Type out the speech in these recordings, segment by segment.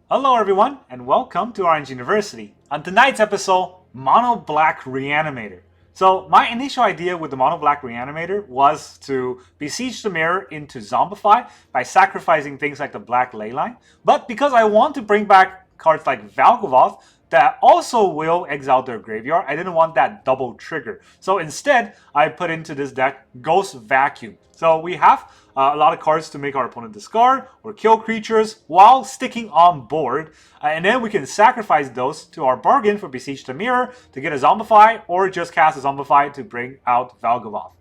Hello everyone, and welcome to Orange University. On tonight's episode, Mono Black Reanimator. So my initial idea with the Mono Black Reanimator was to Beseech the Mirror into Zombify by sacrificing things like the Black Leyline. But because I want to bring back cards like Valgavoth that also will exile their graveyard, I didn't want that double trigger. So instead, I put into this deck Ghost Vacuum. So we have a lot of cards to make our opponent discard or kill creatures while sticking on board. And then we can sacrifice those to our bargain for Beseech the Mirror to get a Zombify, or just cast a Zombify to bring out Valgavoth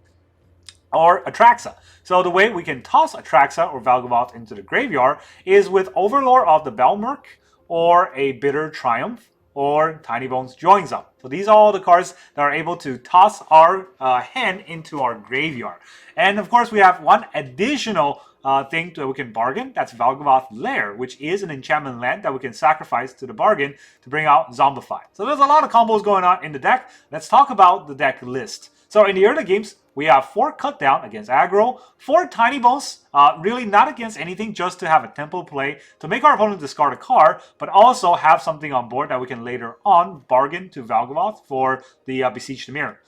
or Atraxa. So the way we can toss Atraxa or Valgavoth into the graveyard is with Overlord of the Balemurk or a Bitter Triumph or Tinybones Joins Up. So these are all the cards that are able to toss our hand into our graveyard. And of course we have one additional thing that we can bargain. That's Valgavoth Lair, which is an enchantment land that we can sacrifice to the bargain to bring out Zombify. So there's a lot of combos going on in the deck. Let's talk about the deck list. So in the early games, we have 4 cut down against aggro, 4 tiny bones, really not against anything, just to have a tempo play to make our opponent discard a card, but also have something on board that we can later on bargain to Valgavoth for the Beseech the Mirror.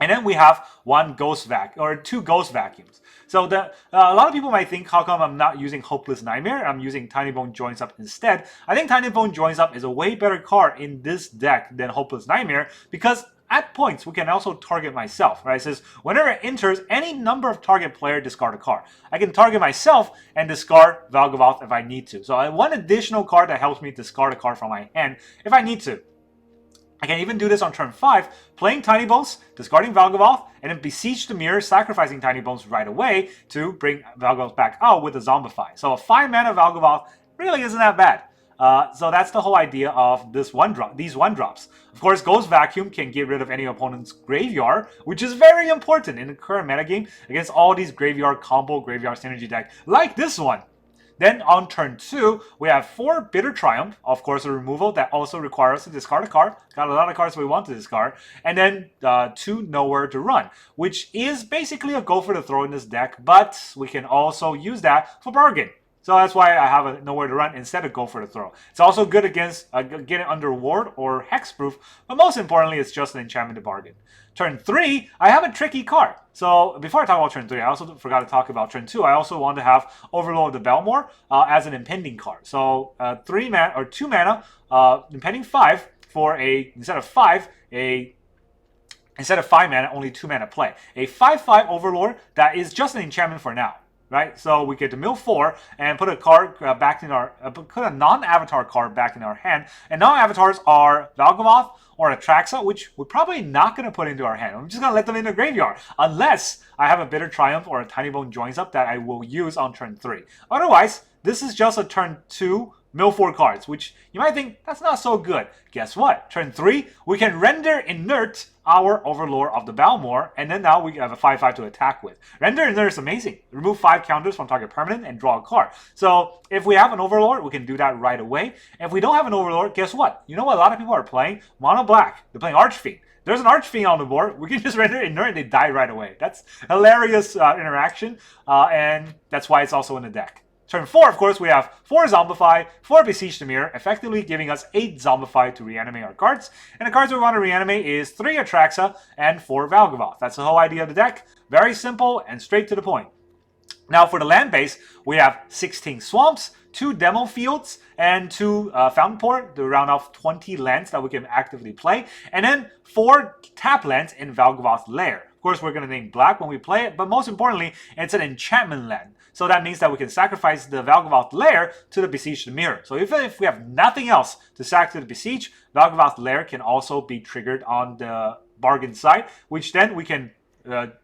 And then we have 2 Ghost Vacuums. So a lot of people might think, how come I'm not using Hopeless Nightmare? I'm using Tinybones Joins Up instead. I think Tinybones Joins Up is a way better card in this deck than Hopeless Nightmare, because at points, we can also target myself, right? It says, whenever it enters, any number of target player discard a card. I can target myself and discard Valgavoth if I need to. So I want additional card that helps me discard a card from my hand if I need to. I can even do this on turn 5, playing Tinybones, discarding Valgavoth, and then Beseech the Mirror, sacrificing Tinybones right away to bring Valgavoth back out with a Zombify. So a 5 mana Valgavoth really isn't that bad. So that's the whole idea of these 1-drops. Of course, Ghost Vacuum can get rid of any opponent's graveyard, which is very important in the current metagame against all these graveyard combo, graveyard synergy deck like this one. Then on turn 2, we have 4 Bitter Triumph, of course a removal that also requires us to discard a card. Got a lot of cards we want to discard. And then 2 Nowhere to Run, which is basically a go for the throw in this deck, but we can also use that for bargain. So that's why I have a Nowhere to Run instead of Go for the Throw. It's also good against getting under Ward or Hexproof, but most importantly, it's just an enchantment to bargain. Turn 3, I have a tricky card. So before I talk about turn 3, I also forgot to talk about turn 2. I also want to have Overlord of the Balemurk as an impending card. So 2 mana, impending 5 for instead of 5 mana, only 2 mana play. A 5/5 Overlord that is just an enchantment for now. Right, so we get to mill 4 and put a card back in our put a non-avatar card back in our hand, and non-avatars are Valgavoth or Atraxa, which we're probably not going to put into our hand. I'm just going to let them in the graveyard unless I have a Bitter Triumph or a Tinybones Joins Up that I will use on turn 3. Otherwise, this is just a turn 2 mill 4 cards, which you might think that's not so good. Guess what? Turn 3, we can Render Inert our Overlord of the Balemurk, and then now we have a 5/5 to attack with. Render Inert is amazing. Remove 5 counters from target permanent and draw a card. So if we have an Overlord, we can do that right away. If we don't have an Overlord, guess what? You know what a lot of people are playing? Mono Black. They're playing Archfiend. There's an Archfiend on the board. We can just Render Inert and they die right away. That's hilarious interaction, and that's why it's also in the deck. Turn 4, of course, we have 4 Zombify, 4 Beseech the Mirror, effectively giving us 8 Zombify to reanimate our cards. And the cards we want to reanimate is 3 Atraxa and 4 Valgavoth. That's the whole idea of the deck. Very simple and straight to the point. Now for the land base, we have 16 Swamps, 2 Demo Fields, and 2 Fountainport to round off 20 lands that we can actively play. And then 4 tap lands in Valgavoth Lair. Of course, we're going to name black when we play it, but most importantly, it's an enchantment land. So that means that we can sacrifice the Valgavoth Lair to the Beseech the Mirror. So even if we have nothing else to sack to the Beseech, Valgavoth Lair can also be triggered on the bargain side, which then we can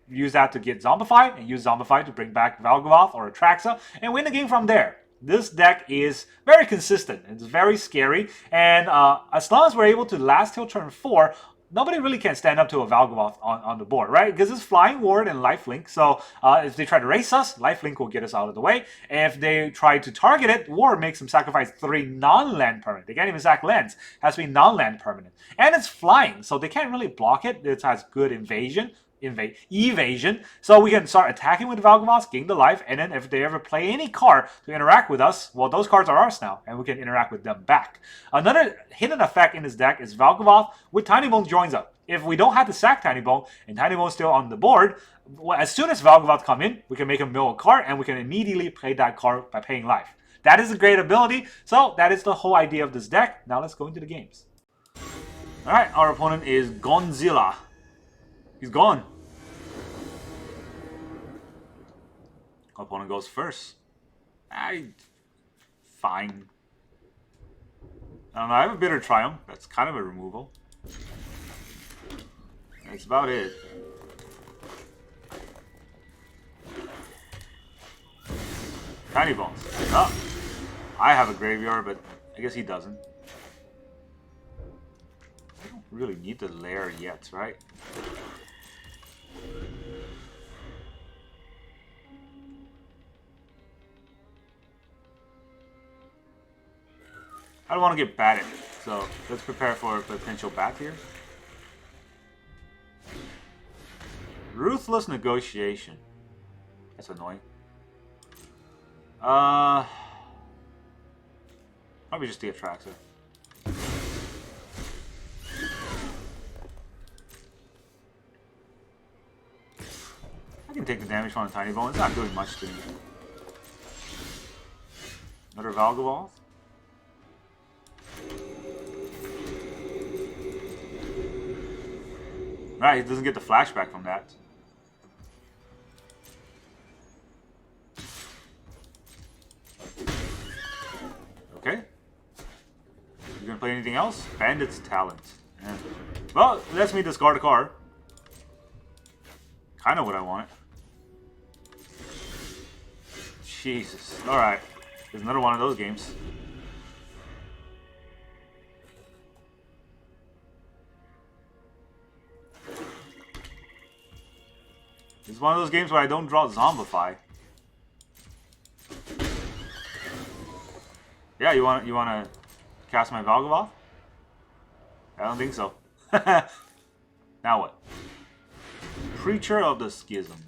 use that to get Zombify, and use Zombify to bring back Valgavoth or Atraxa, and win the game from there. This deck is very consistent. It's very scary, and as long as we're able to last till turn 4, nobody really can stand up to a Valgavoth on the board, right? Because it's Flying Ward and Lifelink, so if they try to race us, Lifelink will get us out of the way. If they try to target it, Ward makes them sacrifice 3 non-land permanent. They can't even sack lands. It has to be non-land permanent. And it's flying, so they can't really block it. It has good invasion. evasion. So we can start attacking with Valgavoth, gain the life, and then if they ever play any card to interact with us, well, those cards are ours now, and we can interact with them back. Another hidden effect in this deck is Valgavoth with Tinybones Joins Up. If we don't have to sack Tinybone, and Tinybone's still on the board, well, as soon as Valgavoth come in, we can make him mill a card, and we can immediately play that card by paying life. That is a great ability, so that is the whole idea of this deck. Now let's go into the games. Alright, our opponent is Gonzilla. He's gone. Our opponent goes first. Fine. I don't know, I have a Bitter Triumph. That's kind of a removal. That's about it. Tinybones. Oh, I have a graveyard, but I guess he doesn't. I don't really need the Lair yet, right? I don't want to get batted, so let's prepare for a potential bat here. Ruthless Negotiation. That's annoying. Probably just the Atraxa. I can take the damage from the Tinybone. It's not doing much to me. Another Valgavoth. Right, he doesn't get the flashback from that. Okay. You gonna play anything else? Bandit's Talent. Yeah. Well, it lets me discard a card. Kind of what I wanted. Jesus. Alright. There's another one of those games. It's one of those games where I don't draw Zombify. Yeah, you wanna cast my Valgavoth? I don't think so. Now what? Preacher of the Schism.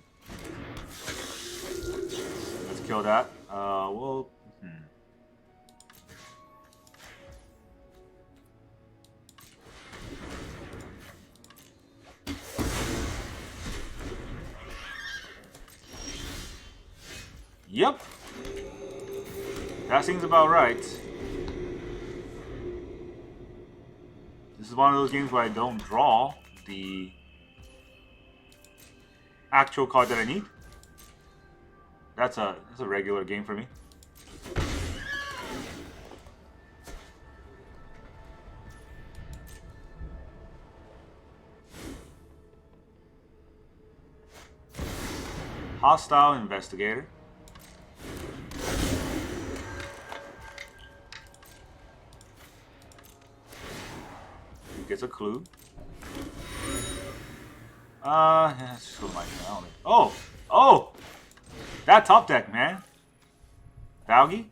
Let's kill that. Well. Yep. That seems about right. This is one of those games where I don't draw the actual card that I need. That's a regular game for me. Hostile Investigator. Gets a clue. Let's just go my down. Oh! That top deck, man. Valgi?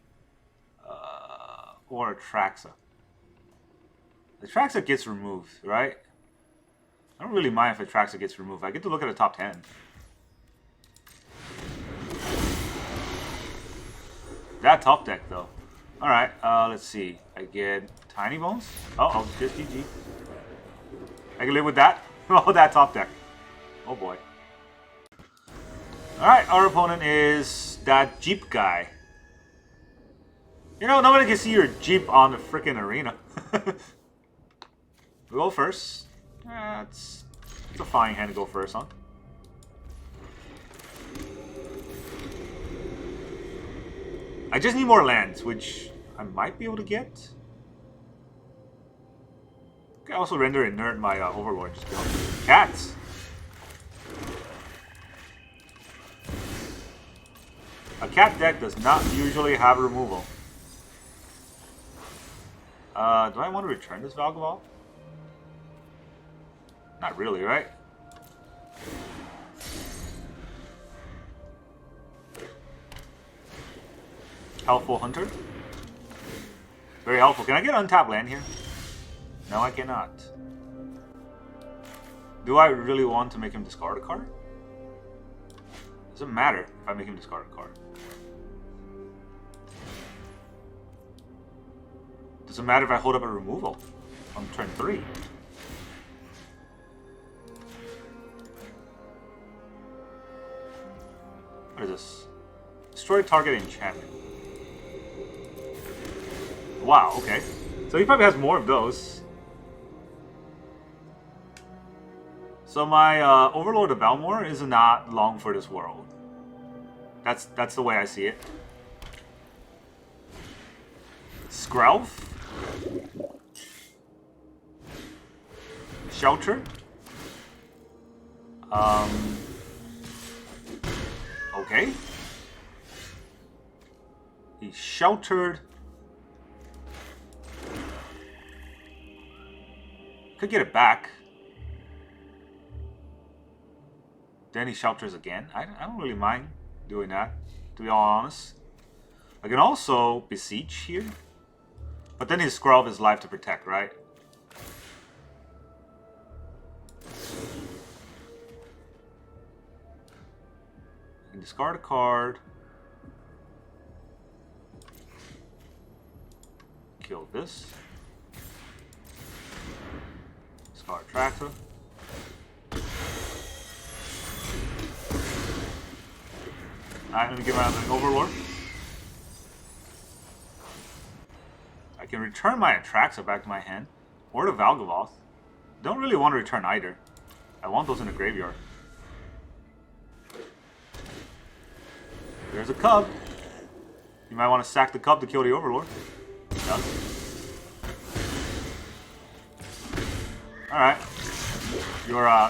Or Atraxa. Atraxa gets removed, right? I don't really mind if Atraxa gets removed. I get to look at the top 10. That top deck, though. Alright, let's see. I get Tinybones. Oh, just GG. I can live with that. Oh, that top deck. Oh boy. Alright, our opponent is that Jeep guy. You know, nobody can see your Jeep on the freaking arena. We go first. It's a fine hand to go first on. I just need more lands, which I might be able to get. Okay, I also render inert my Overlord. Just kill cats. A cat deck does not usually have removal. Do I want to return this Valgavoth? Not really, right? Helpful Hunter. Very helpful. Can I get untapped land here? No, I cannot. Do I really want to make him discard a card? Doesn't matter if I make him discard a card. Doesn't matter if I hold up a removal on turn 3. What is this? Destroy target enchantment. Wow, okay. So he probably has more of those. So my Overlord of Balemurk is not long for this world. That's the way I see it. Skrelv. Shelter. Okay. He's sheltered. Could get it back. Then he shelters again. I don't really mind doing that, to be all honest. I can also Beseech here. But then his Skrelv is life to protect, right? And discard a card. Kill this. Discard Atraxa. Alright, let me get around the Overlord. I can return my Atraxa back to my hand. Or the Valgavoth. Don't really want to return either. I want those in the graveyard. There's a cub. You might want to sack the cub to kill the Overlord. Alright.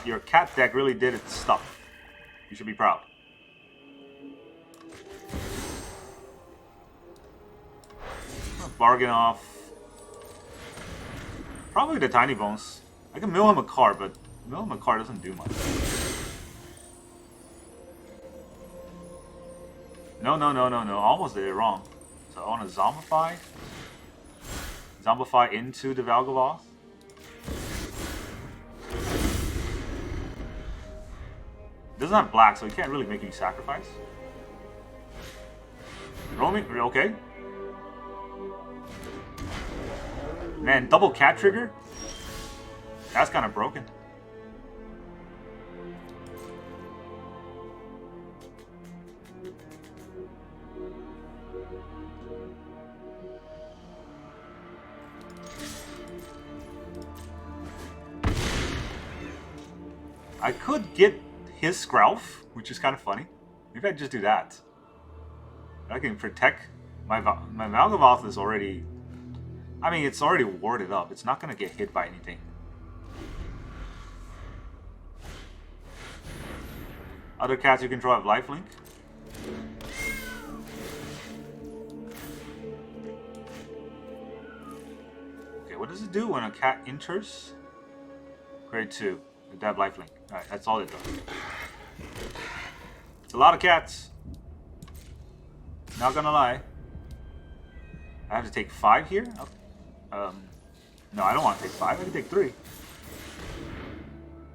Your cat deck really did its stuff. You should be proud. Bargain off. Probably the Tinybones. I can mill him a card, but mill him a card doesn't do much. No. Almost did it wrong. So I want to Zombify. Zombify into the Valgavoth. Doesn't have black, so he can't really make any sacrifice. Roaming, okay. Man, double cat trigger? That's kind of broken. I could get his Skrelv, which is kind of funny. Maybe I just do that. I can protect my Valgavoth is already. I mean, it's already warded up. It's not going to get hit by anything. Other cats you control have lifelink. Okay, what does it do when a cat enters? Grade 2. They have lifelink. Alright, that's all it does. It's a lot of cats. Not gonna lie. I have to take 5 here? No, I don't want to take 5. I can take 3.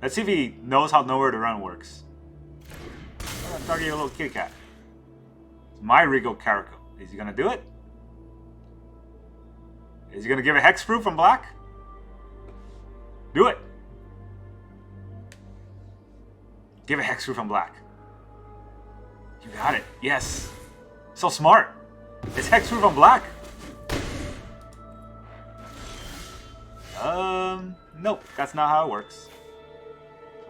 Let's see if he knows how nowhere to run works. Target a little kitty cat. It's my Regal Caracal. Is he gonna do it? Is he gonna give a hexproof from black? Do it! Give a hexproof from black. You got it. Yes. So smart. It's hexproof from black. Nope. That's not how it works.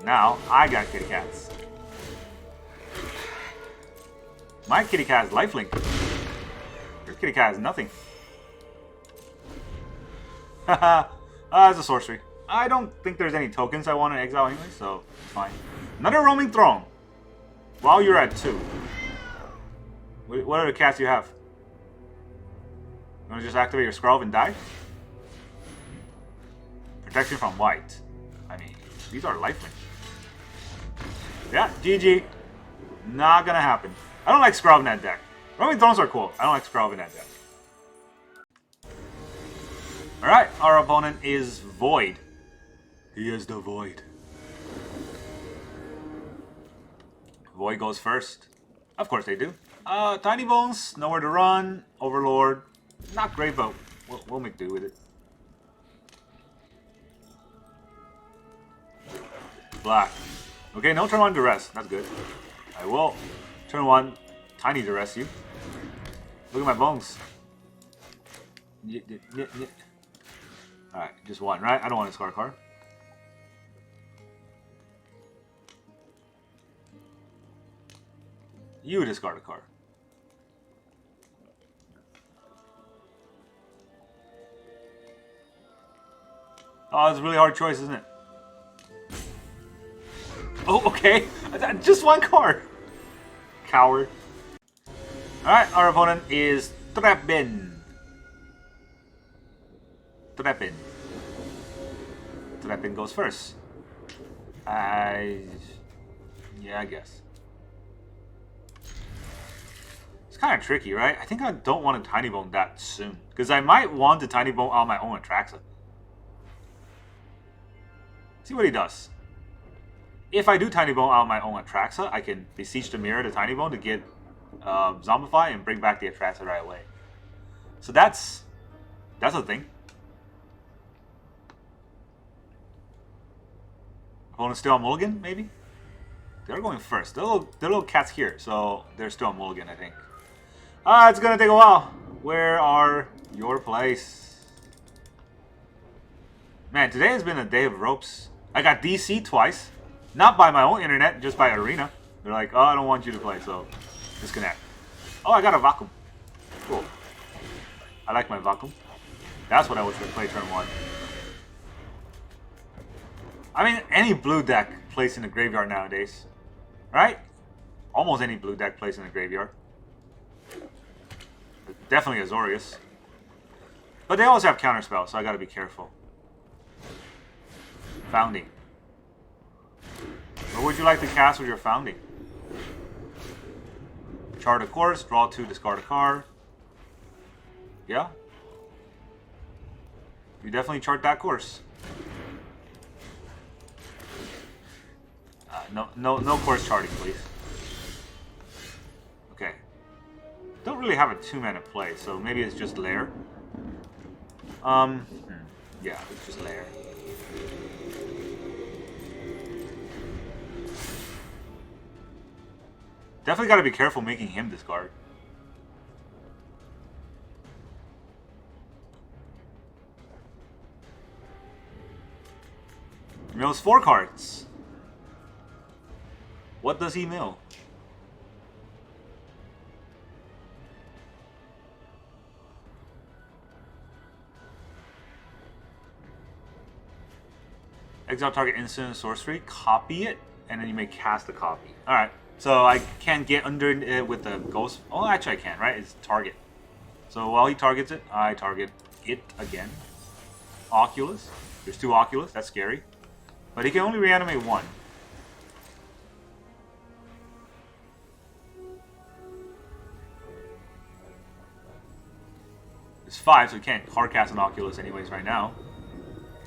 Now, I got kitty cats. My kitty cat has lifelink. Your kitty cat has nothing. Haha. It's a sorcery. I don't think there's any tokens I want to exile anyway, so it's fine. Another roaming throne. While you're at 2. What other cats do you have? You want to just activate your Skrelv and die? Protection from white. I mean, these are lifelink. Yeah, GG. Not gonna happen. I don't like Skrelv in that deck. Roaming Thrones are cool. I don't like Skrelv in that deck. Alright, our opponent is Void. He is the Void. Void goes first. Of course they do. Tinybones, nowhere to run. Overlord, not great, but we'll make do with it. Black. Okay, no turn 1 duress. That's good. I will. Turn 1, Tiny duress you. Look at my bones. Alright, just 1, right? I don't want to discard a card. You discard a card. Oh, it's a really hard choice, isn't it? Oh, okay. Just 1 card. Coward. Alright, our opponent is Treppin. Treppin goes first. Yeah, I guess. It's kind of tricky, right? I think I don't want to Tinybone that soon. Because I might want to Tinybone on my own Atraxa. See what he does. If I do Tinybone out my own Atraxa, I can Beseech the Mirror to Tinybone to get Zombify and bring back the Atraxa right away. So that's a thing. Opponent's still on Mulligan, maybe? They're going first. They're little cats here, so they're still on Mulligan, I think. It's gonna take a while. Where are your plays? Man, today has been a day of ropes. I got DC twice. Not by my own internet, just by Arena. They're like, oh, I don't want you to play, so disconnect. Oh, I got a vacuum. Cool. I like my vacuum. That's what I was going to play turn 1. I mean, any blue deck plays in the graveyard nowadays. Right? Almost any blue deck plays in the graveyard. Definitely Azorius. But they always have counterspell, so I gotta be careful. Founding. What would you like to cast with your Founding? Chart a course, draw 2, discard a card. Yeah? You definitely chart that course. No course charting, please. Okay. Don't really have a 2-mana play, so maybe it's just Lair. Yeah, it's just Lair. Definitely got to be careful making him discard. Mills 4 cards. What does he mill? Exile target instant sorcery, copy it, and then you may cast a copy. Alright, so I can't get under it with the ghost. Oh, actually I can, right? It's target. So while he targets it, I target it again. Oculus. There's 2 Oculus, that's scary. But he can only reanimate 1. It's 5, so he can't hardcast an Oculus anyways right now.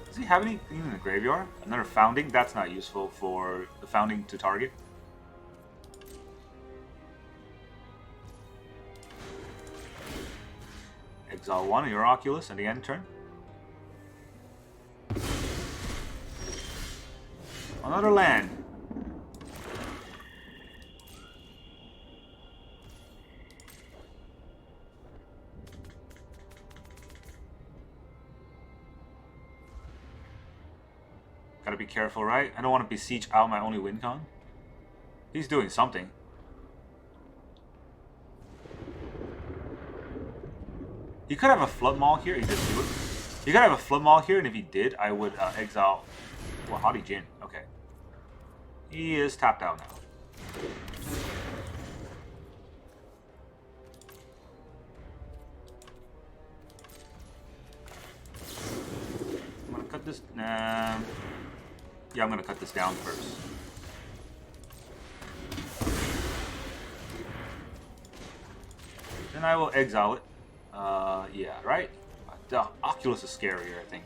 Does he have anything in the graveyard? Another Founding? That's not useful for the Founding to target. Exile 1 of your Oculus at the end turn. Another land. Gotta be careful, right? I don't want to Beseech out my only win con. He's doing something. He could have a Flood Maul here. He didn't do it. He could have a Flood Maul here, and if he did, I would exile. Well, Howdy Jin. Okay. He is tapped out now. I'm gonna cut this. Yeah, I'm gonna cut this down first. Then I will exile it. Yeah, right? The Oculus is scarier, I think.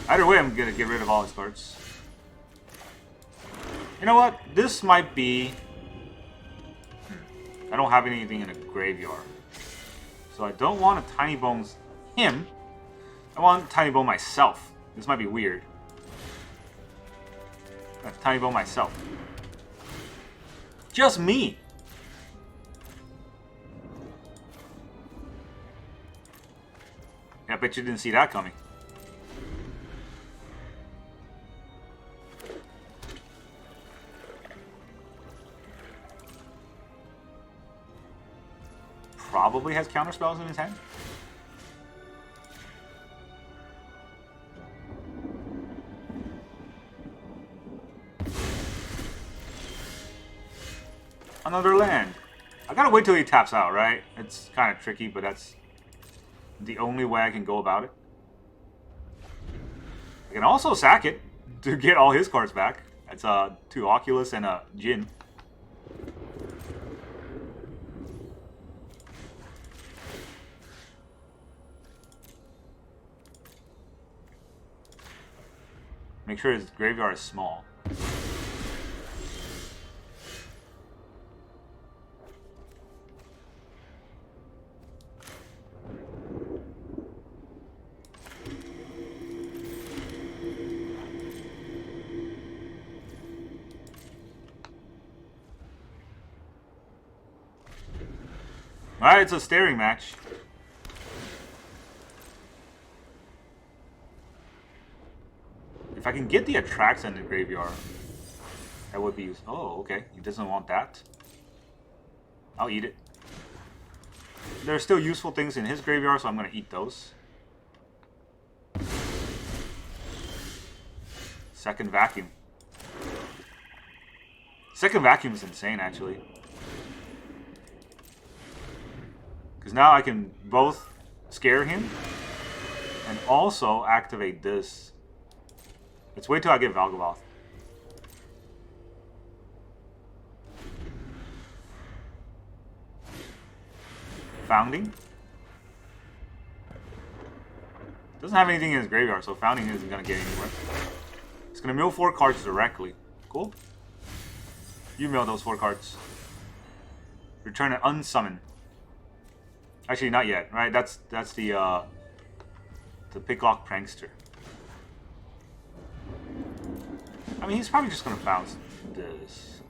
Either way, I'm gonna get rid of all his cards. You know what? This might be I don't have anything in a graveyard. So I don't want to Tinybones him. I want to Tinybone myself. This might be weird. I Tinybone myself. Just me. Yeah, I bet you didn't see that coming. Probably has counter spells in his hand. Another land. I gotta wait till he taps out, right? It's kind of tricky, but that's the only way I can go about it. I can also sack it to get all his cards back. That's 2 Oculus and a Jin. Make sure his graveyard is small. Alright, it's a staring match. If I can get the Atraxa in the graveyard, that would be useful. Oh, okay. He doesn't want that. I'll eat it. There are still useful things in his graveyard, so I'm going to eat those. Second vacuum. Second vacuum is insane, actually. Because now I can both scare him and also activate this. Let's wait till I get Valgavoth. Founding. Doesn't have anything in his graveyard, so Founding isn't going to get anywhere. It's going to mill 4 cards directly. Cool. You mill those 4 cards. Return an unsummon. Actually, not yet, right? That's the Picklock Prankster. I mean, he's probably just going to bounce this.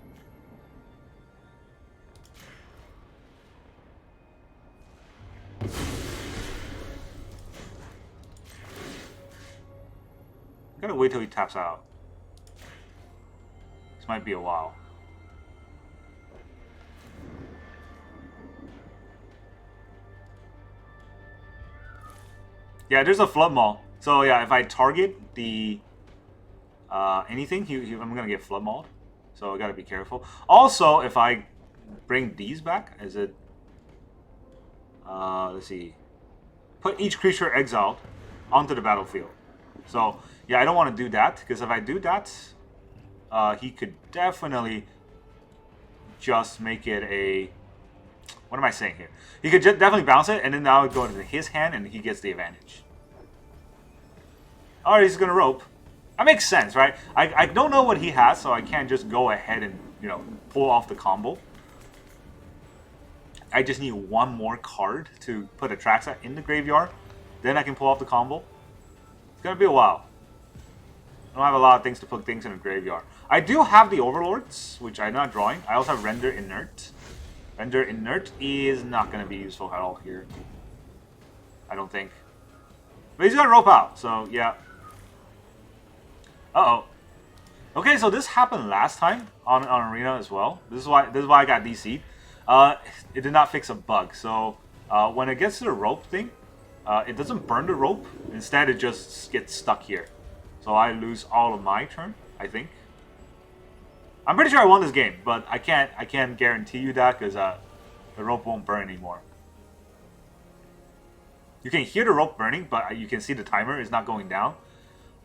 Gotta wait till he taps out. This might be a while. Yeah, there's a Flood Maul. So yeah, if I target the anything, I'm gonna get Flood Mauled. So I gotta be careful. Also, if I bring these back, is it? Let's see. Put each creature exiled onto the battlefield. So yeah, I don't want to do that because if I do that, he could definitely just make it a. What am I saying here? He could definitely bounce it, and then now it would go into his hand, and he gets the advantage. Alright, he's gonna rope. That makes sense, right? I don't know what he has, so I can't just go ahead and, you know, pull off the combo. I just need one more card to put Atraxa in the graveyard. Then I can pull off the combo. It's gonna be a while. I don't have a lot of things to put things in the graveyard. I do have the Overlords, which I'm not drawing. I also have Render Inert. Render Inert is not going to be useful at all here. I don't think. But he's going to rope out, so yeah. Uh-oh. Okay, so this happened last time on Arena as well. This is why I got DC'd. It did not fix a bug. So when it gets to the rope thing, it doesn't burn the rope. Instead, it just gets stuck here. So I lose all of my turn, I think. I'm pretty sure I won this game, but I can't guarantee you that because the rope won't burn anymore. You can hear the rope burning, but you can see the timer is not going down.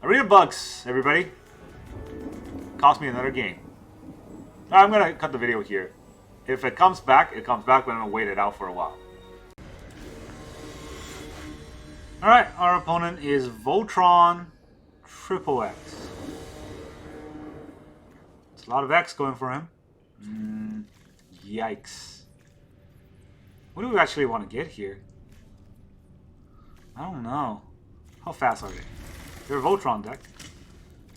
Arena bugs, everybody. Cost me another game. I'm gonna cut the video here. If it comes back, it comes back, but I'm gonna wait it out for a while. Alright, our opponent is Voltron Triple X. It's a lot of X going for him. Yikes. What do we actually want to get here? I don't know. How fast are they? They're a Voltron deck.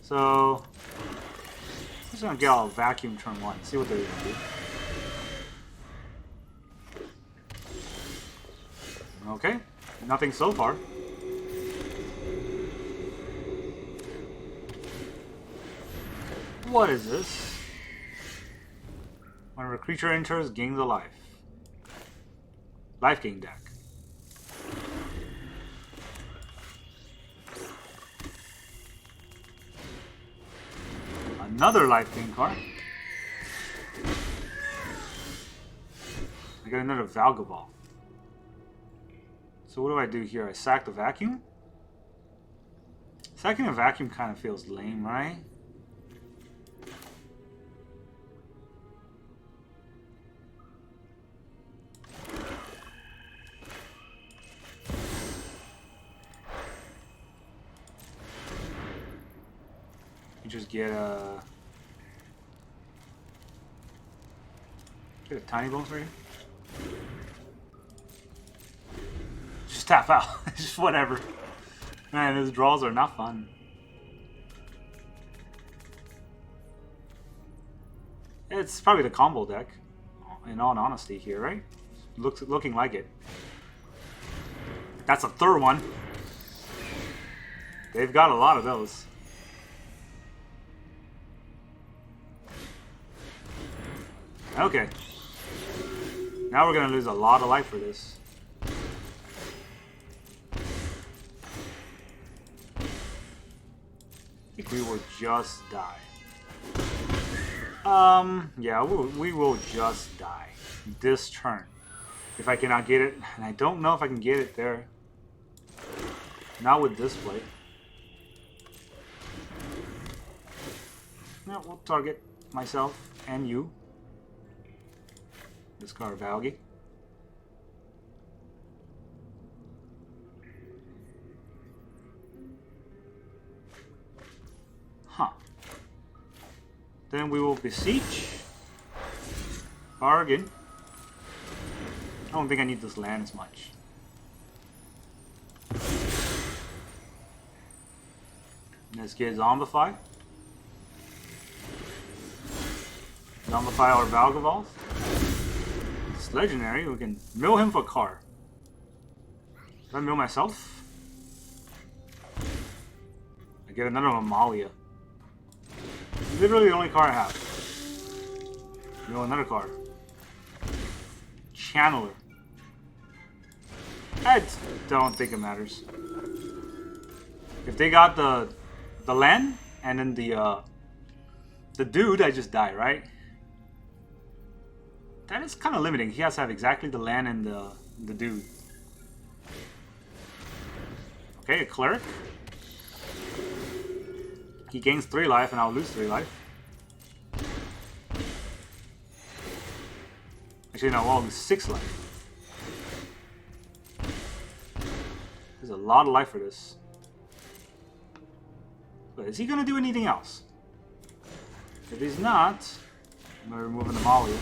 So, I'm just gonna get out a vacuum turn 1, see what they're gonna do. Okay, nothing so far. What is this? Whenever a creature enters, gains a life. Life gain deck. Another life gain card. I got another Valgavoth. So what do I do here? I sack the vacuum? Sacking a vacuum kind of feels lame, right? You just get a Tinybones right here. Just tap out. Just whatever. Man, those draws are not fun. It's probably the combo deck, in all honesty here, right? Looking like it. That's a third one. They've got a lot of those. Okay. Now we're gonna lose a lot of life for this. I think we will just die. Yeah, we will just die this turn. If I cannot get it, and I don't know if I can get it there. Not with this play. No, we'll target myself and you. Discard Valgi. Huh. Then we will Beseech. Bargain. I don't think I need this land as much. Let's get Zombify. Zombify or Valgavoth. It's legendary. We can mill him for a card. Do I mill myself? I get another Amalia. Literally the only card I have. Mill another card. Channeler. I don't think it matters. If they got the land and then the dude, I just die, right? That is kind of limiting. He has to have exactly the land and the dude. Okay, a cleric. He gains 3 life and I'll lose 3 life. Actually, no, I'll lose 6 life. There's a lot of life for this. But is he going to do anything else? If he's not, I'm going to remove an Amalia.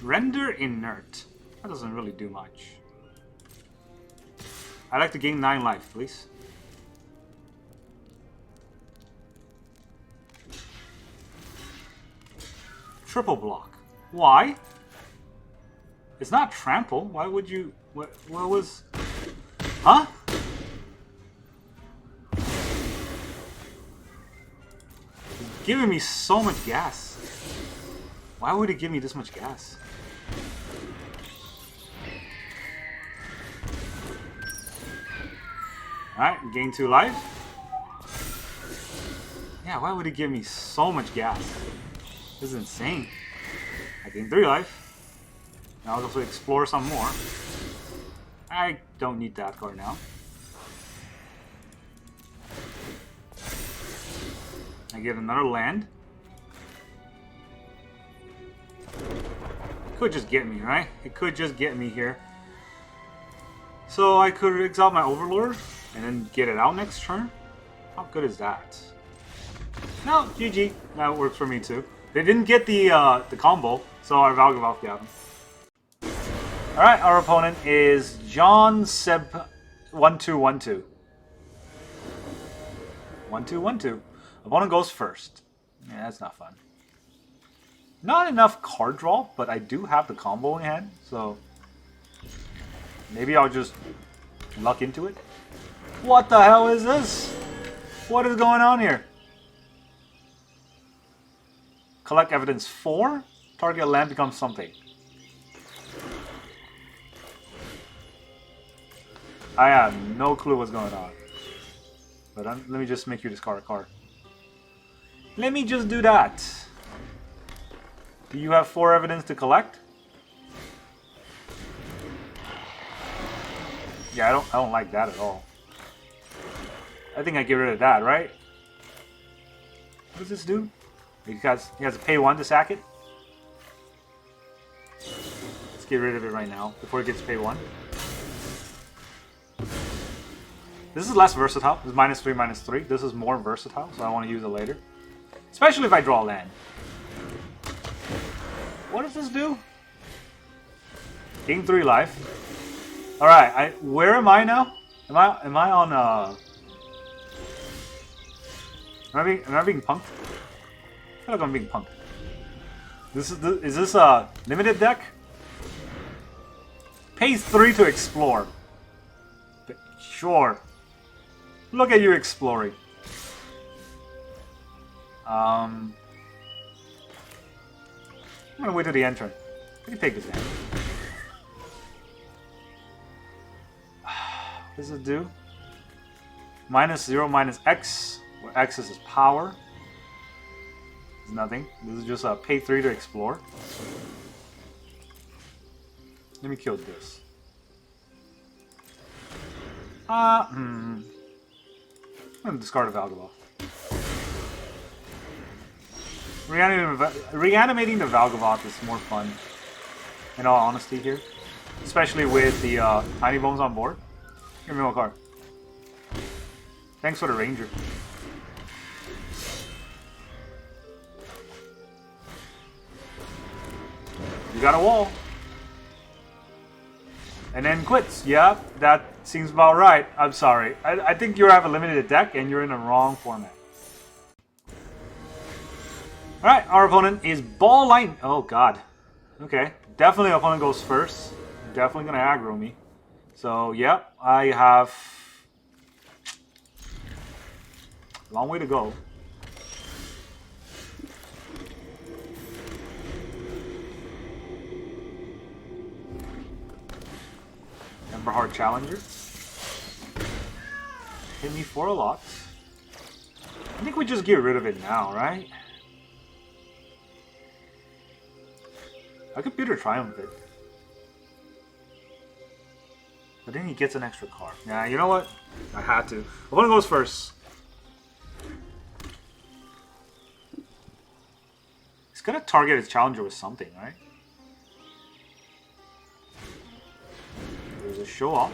Render Inert. That doesn't really do much. I'd like to gain 9 life, please. Triple block. Why? It's not trample. Why would you... What was... Huh? It's giving me so much gas. Why would it give me this much gas? Alright, gain 2 life. Yeah, why would it give me so much gas? This is insane. I gain 3 life. Now I'll also explore some more. I don't need that card now. I get another land. It could just get me, right? It could just get me here. So I could exile my Overlord and then get it out next turn. How good is that? No, GG. That works for me too. They didn't get the combo, so our Valgavoth got him. Alright, our opponent is John Seb 1212. 1212. Opponent goes first. Yeah, that's not fun. Not enough card draw, but I do have the combo in hand, so maybe I'll just luck into it. What the hell is this? What is going on here? Collect evidence 4. Target land becomes something. I have no clue what's going on. But let me just make you discard a card. Let me just do that. Do you have 4 evidence to collect? Yeah, I don't like that at all. I think I get rid of that, right? What does this do? He has to pay 1 to sack it. Let's get rid of it right now before it gets to pay 1. This is less versatile. This is -3, -3. This is more versatile, so I want to use it later. Especially if I draw land. What does this do? Gain 3 life. Alright, where am I now? Am I on Am I being punked? I feel like I'm being punked. Is this a limited deck? Pays 3 to explore. Sure. Look at you exploring. I'm gonna wait till the end turn. I can take this hand. What does it do? -0, -X, where X is his power. It's nothing. This is just a pay 3 to explore. Let me kill this. I'm gonna discard a Valgavoth. Reanimating the Valgavoth is more fun, in all honesty here. Especially with the Tinybones on board. Give me one card. Thanks for the Ranger. You got a wall. And then quits. Yeah, that seems about right. I'm sorry. I think you have a limited deck and you're in the wrong format. Alright, our opponent is Ball Line. Oh god. Okay. Definitely opponent goes first. Definitely gonna aggro me. So yeah, I have a long way to go. Emberheart Challenger. Hit me for a lot. I think we just get rid of it now, right? I could Bitter Triumph it. But then he gets an extra card. Yeah, you know what? I had to. Opponent goes first. He's gonna target his challenger with something, right? There's a show off.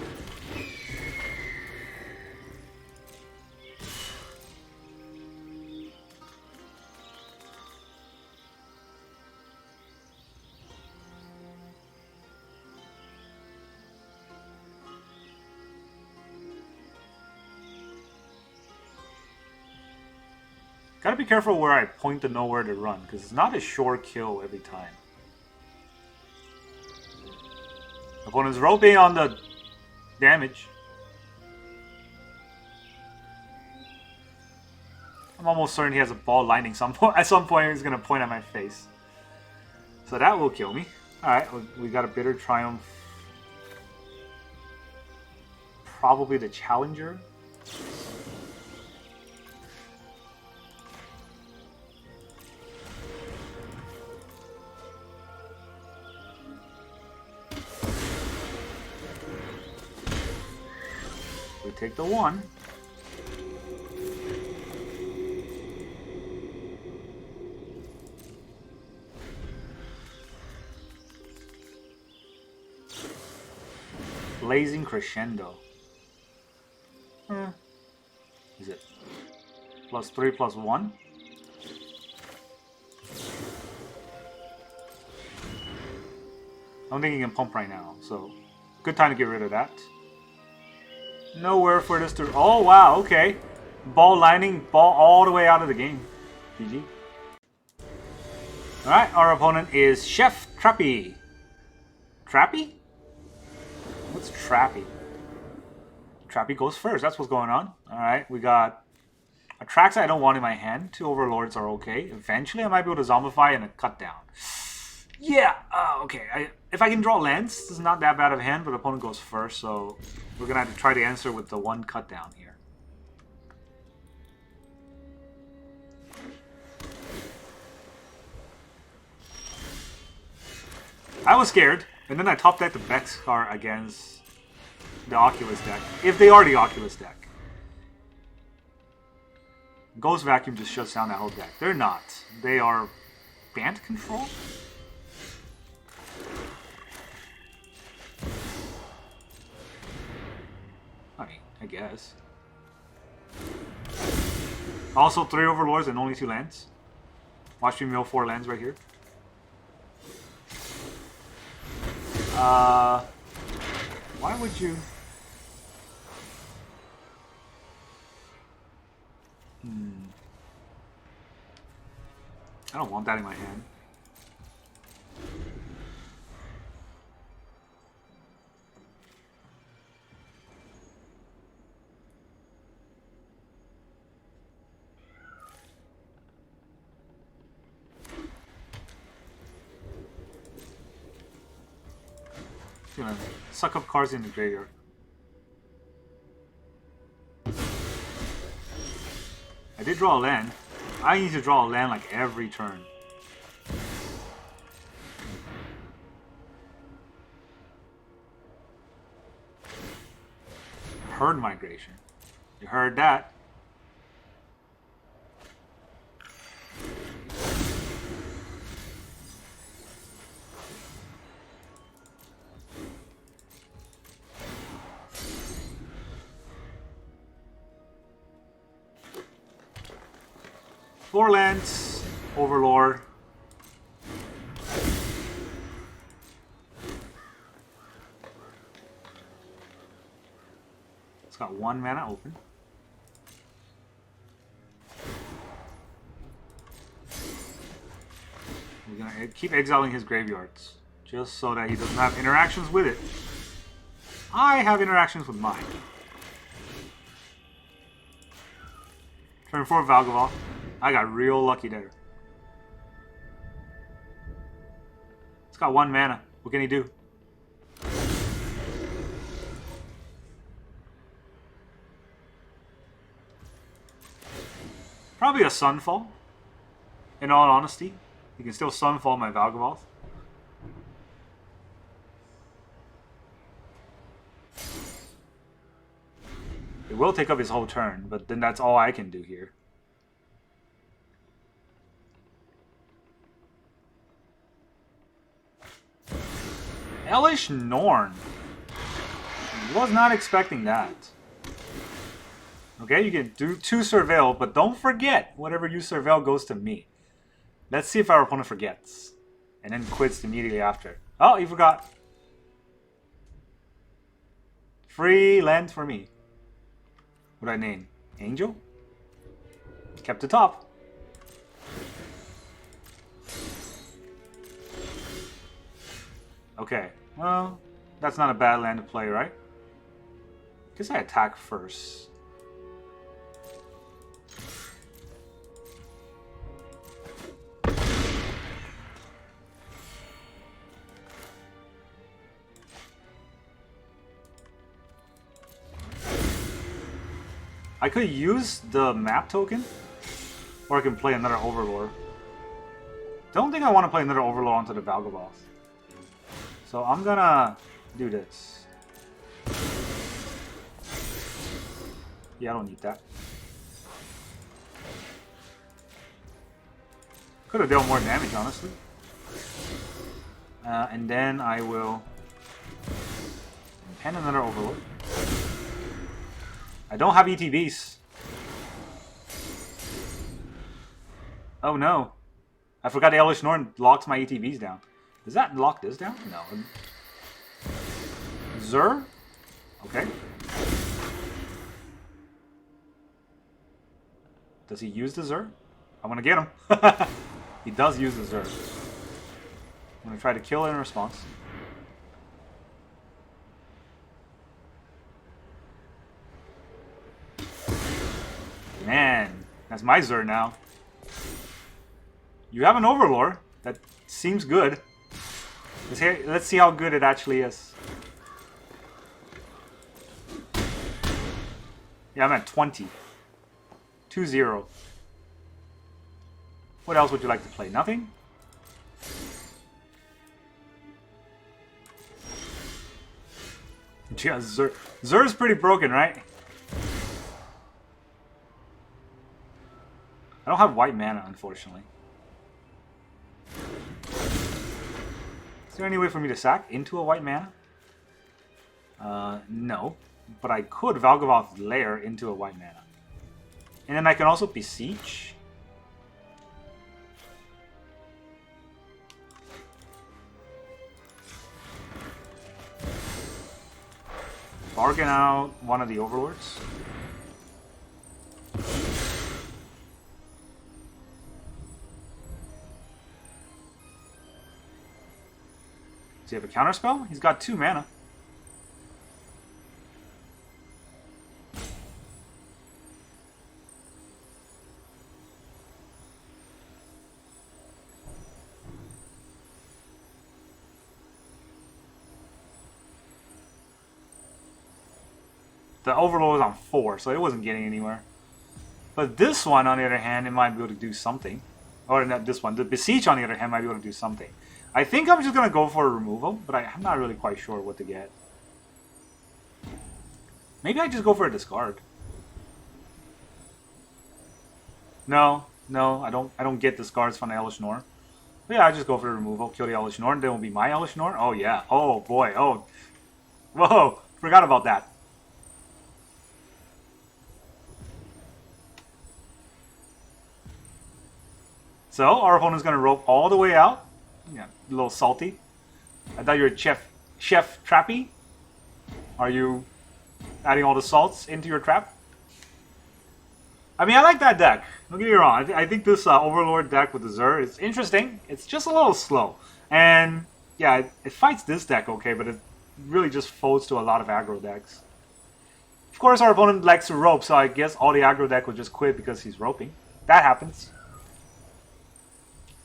Gotta be careful where I point to know where to run, because it's not a sure kill every time. Opponent's roping on the damage. I'm almost certain he has a ball lightning. At some point he's gonna point at my face. So that will kill me. Alright, we got a Bitter Triumph. Probably the Challenger. We take the 1. Blazing Crescendo. Is it +3 +1? don't think he can pump right now, so good time to get rid of that. Nowhere for this to... Oh, wow, okay. Ball lining, ball all the way out of the game. GG. Alright, our opponent is Chef Trappy. Trappy? What's Trappy? Trappy goes first, that's what's going on. Alright, we got Atraxa I don't want in my hand. 2 Overlords are okay. Eventually I might be able to Zombify and a cut down. Yeah, okay. If I can draw lands, this is not that bad of a hand, but the opponent goes first, so we're going to have to try to answer with the 1 cut down here. I was scared, and then I top decked the Bex card against the Oculus deck, if they are the Oculus deck. Ghost Vacuum just shuts down that whole deck. They're not. They are band control? I mean, I guess. Also 3 Overlords and only 2 lands. Watch me mill 4 lands right here. Why would you... I don't want that in my hand. Gonna suck up cards in the graveyard. I did draw a land. I need to draw a land like every turn. Herd migration. You heard that. Four lands, Overlord. It's got 1 mana open. We're gonna keep exiling his graveyards, just so that he doesn't have interactions with it. I have interactions with mine. Turn 4 Valgavoth. I got real lucky there. It's got 1 mana. What can he do? Probably a Sunfall. In all honesty. You can still Sunfall my Valgavoth. It will take up his whole turn, but then that's all I can do here. Hellish Norn. Was not expecting that. Okay, you can do 2 Surveil, but don't forget, whatever you Surveil goes to me. Let's see if our opponent forgets. And then quits immediately after. Oh, he forgot. Free land for me. What do I name? Angel? Kept the top. Okay, well, that's not a bad land to play, right? Guess I attack first. I could use the map token, or I can play another Overlord. Don't think I want to play another Overlord onto the Valgavoth. So I'm gonna do this. Yeah, I don't need that. Could have dealt more damage, honestly. And then I will pen another Overlord. I don't have ETBs. Oh no. I forgot the Hellish Norn locks my ETBs down. Does that lock this down? No. Zur? Okay. Does he use the Zur? I want to get him. He does use the Zur. I'm going to try to kill it in response. Man, that's my Zur now. You have an Overlord. That seems good. Let's see how good it actually is. Yeah, I'm at 20. 2-0. What else would you like to play? Nothing? Yeah, Zur's pretty broken, right? I don't have white mana, unfortunately. Is there any way for me to sack into a white mana? No. But I could Valgavoth Lair into a white mana. And then I can also Beseech. Bargain out one of the Overlords. Does he have a counterspell? He's got 2 mana. The Overlord was on 4, so it wasn't getting anywhere. But this one, on the other hand, it might be able to do something. Or not this one. The Beseech, on the other hand, might be able to do something. I think I'm just going to go for a removal, but I'm not really quite sure what to get. Maybe I just go for a discard. No, I don't get discards from the Hellish Norn. But yeah, I just go for a removal, kill the Hellish Norn, then it will be my Hellish Norn. Oh yeah, oh boy, oh. Whoa, forgot about that. So, our opponent's going to rope all the way out. Yeah, a little salty. I thought you were Chef Trappy. Are you adding all the salts into your trap? I mean, I like that deck. Don't get me wrong. I think this Overlord deck with the Zur is interesting. It's just a little slow. And, yeah, it fights this deck okay, but it really just folds to a lot of aggro decks. Of course, our opponent likes to rope, so I guess all the aggro deck will just quit because he's roping. That happens.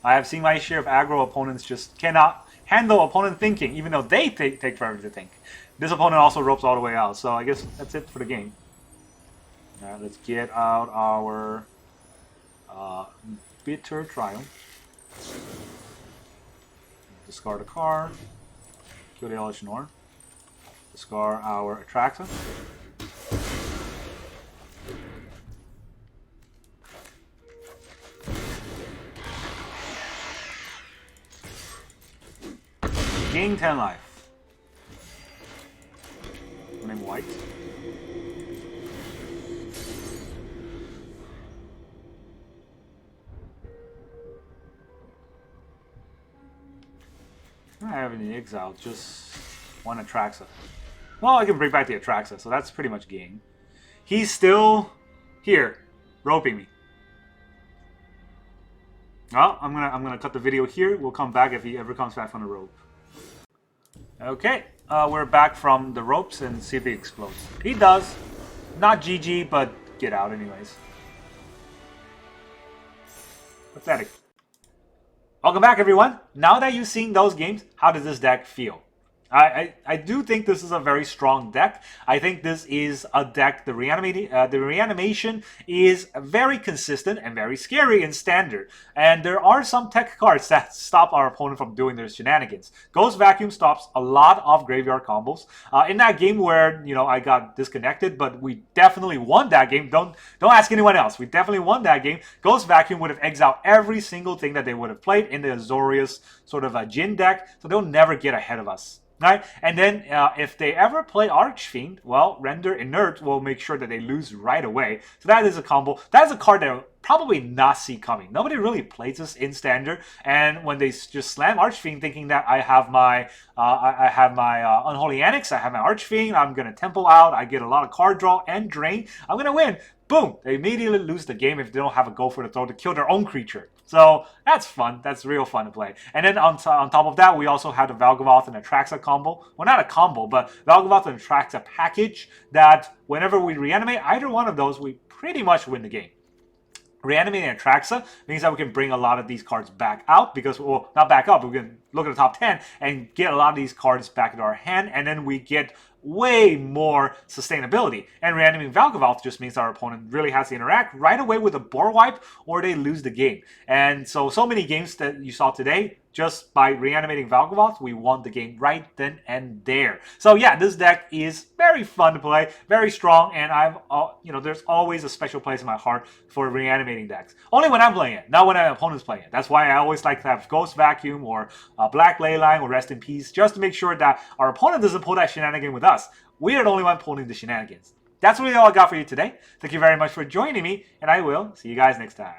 I have seen my share of aggro opponents just cannot handle opponent thinking, even though they take forever to think. This opponent also ropes all the way out, so I guess that's it for the game. Alright, let's get out our Bitter Triumph. Discard a card. Kill the Hellish Norn. Discard our Atraxa. Gain 10 life. Name white. I don't have any exile, just one Atraxa. Well, I can bring back the Atraxa, so that's pretty much gain. He's still here, roping me. Well, I'm gonna cut the video here. We'll come back if he ever comes back from the rope. Okay, we're back from the ropes and see if he explodes. He does. Not GG, but get out anyways. Pathetic. Welcome back, everyone. Now that you've seen those games, how does this deck feel? I do think this is a very strong deck. I think this is a deck, the reanimation is very consistent and very scary in standard. And there are some tech cards that stop our opponent from doing their shenanigans. Ghost Vacuum stops a lot of graveyard combos. In that game where, you know, I got disconnected, but we definitely won that game. Don't ask anyone else. We definitely won that game. Ghost Vacuum would have exiled every single thing that they would have played in the Azorius sort of a Jin deck, so they'll never get ahead of us. right? And then if they ever play Archfiend, well, Render Inert will make sure that they lose right away. So that is a combo. That is a card that probably not see coming. Nobody really plays this in standard, and when they just slam Archfiend, thinking that I have my Unholy Annex, I have my Archfiend, I'm gonna Temple out, I get a lot of card draw and drain, I'm gonna win. Boom! They immediately lose the game if they don't have a go for the throw to kill their own creature. So that's fun. That's real fun to play. And then on top of that, we also have the Valgavoth and Atraxa combo. Well, not a combo, but Valgavoth and Atraxa package that whenever we reanimate either one of those, we pretty much win the game. Reanimating Atraxa means that we can bring a lot of these cards back out because, well, not back up, but we can look at the top 10 and get a lot of these cards back into our hand, and then we get way more sustainability. And reanimating Valgavoth just means our opponent really has to interact right away with a board wipe or they lose the game. And so many games that you saw today, just by reanimating Valgavoth, we won the game right then and there. So yeah, this deck is very fun to play, very strong, and there's always a special place in my heart for reanimating decks. Only when I'm playing it, not when my opponent's playing it. That's why I always like to have Ghost Vacuum or Black Leyline or Rest in Peace, just to make sure that our opponent doesn't pull that shenanigan with us. We are the only one pulling the shenanigans. That's really all I got for you today. Thank you very much for joining me, and I will see you guys next time.